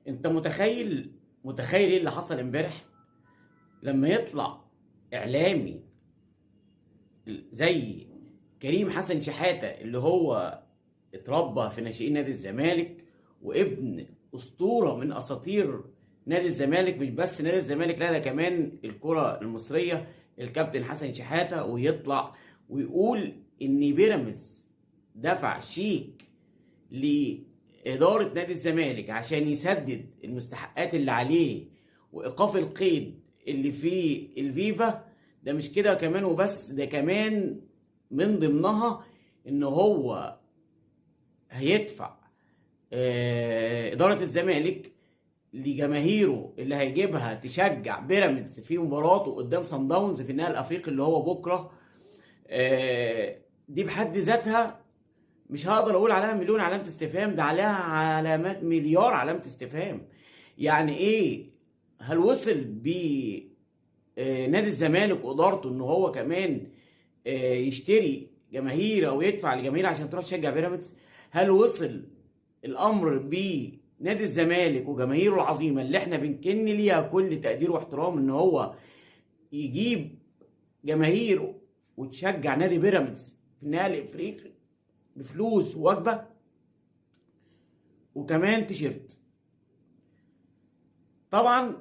انت متخيل ايه اللي حصل امبارح لما يطلع اعلامي زي كريم حسن شحاتة اللي هو اتربى في ناشئين نادي الزمالك وابن اسطوره من اساطير نادي الزمالك، مش بس نادي الزمالك، لا ده كمان الكره المصريه، الكابتن حسن شحاتة، ويطلع ويقول ان بيراميدز دفع شيك لإدارة نادي الزمالك عشان يسدد المستحقات اللي عليه وإيقاف القيد اللي في الفيفا. ده مش كده كمان وبس، ده كمان من ضمنها إن هو هيدفع إدارة الزمالك لجماهيره اللي هيجيبها تشجع بيراميدز في مباراته قدام صن داونز في النهائي الأفريقي اللي هو بكرة. دي بحد ذاتها مش هقدر اقول عليها مليون علامة استفهام، ده عليها علامات مليار علامة استفهام. يعني ايه؟ هل وصل ب نادي الزمالك وادارته ان هو كمان يشتري جماهير او يدفع لجماهير عشان تروح تشجع بيراميدز؟ هل وصل الامر بنادي الزمالك وجماهيره العظيمه اللي احنا بنكن ليها كل تقدير واحترام ان هو يجيب جماهيره وتشجع نادي بيراميدز في النهائي الافريقي بفلوس ووجبه وكمان تيشيرت؟ طبعا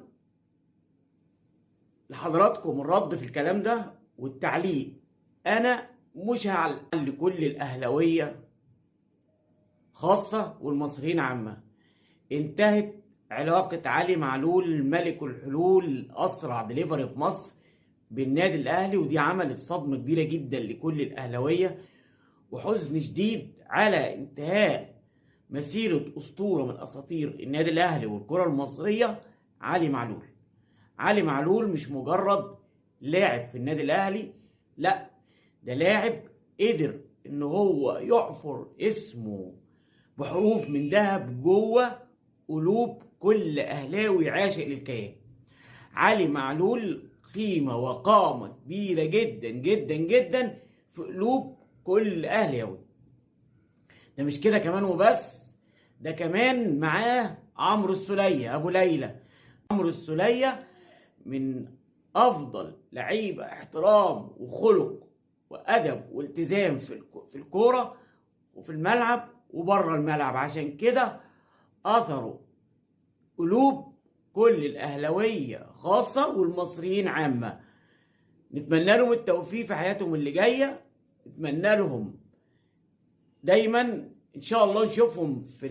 لحضراتكم الرد في الكلام ده والتعليق. انا مش هعلق لكل الاهلاويه خاصه والمصريين عامه. انتهت علاقه علي معلول ملك الحلول اسرع دليفري في مصر بالنادي الاهلي، ودي عملت صدمه كبيره جدا لكل الاهلاويه وحزن شديد على انتهاء مسيرة أسطورة من أساطير النادي الأهلي والكرة المصرية، علي معلول. علي معلول مش مجرد لاعب في النادي الأهلي، لا ده لاعب قدر إن هو يحفر اسمه بحروف من ذهب جوه قلوب كل أهلاوي عاشق للكيان. علي معلول قيمة وقامة كبيرة جدا جدا جدا في قلوب كل أهلاوي. ده مش كده كمان وبس، ده كمان معاه عمرو السولية ابو ليلى. عمرو السولية من افضل لعيبه احترام وخلق وادب والتزام في الكوره وفي الملعب وبره الملعب، عشان كده اثروا قلوب كل الاهلاويه خاصه والمصريين عامه. نتمنى لهم التوفيق في حياتهم اللي جايه، نتمنى لهم دايما ان شاء الله نشوفهم في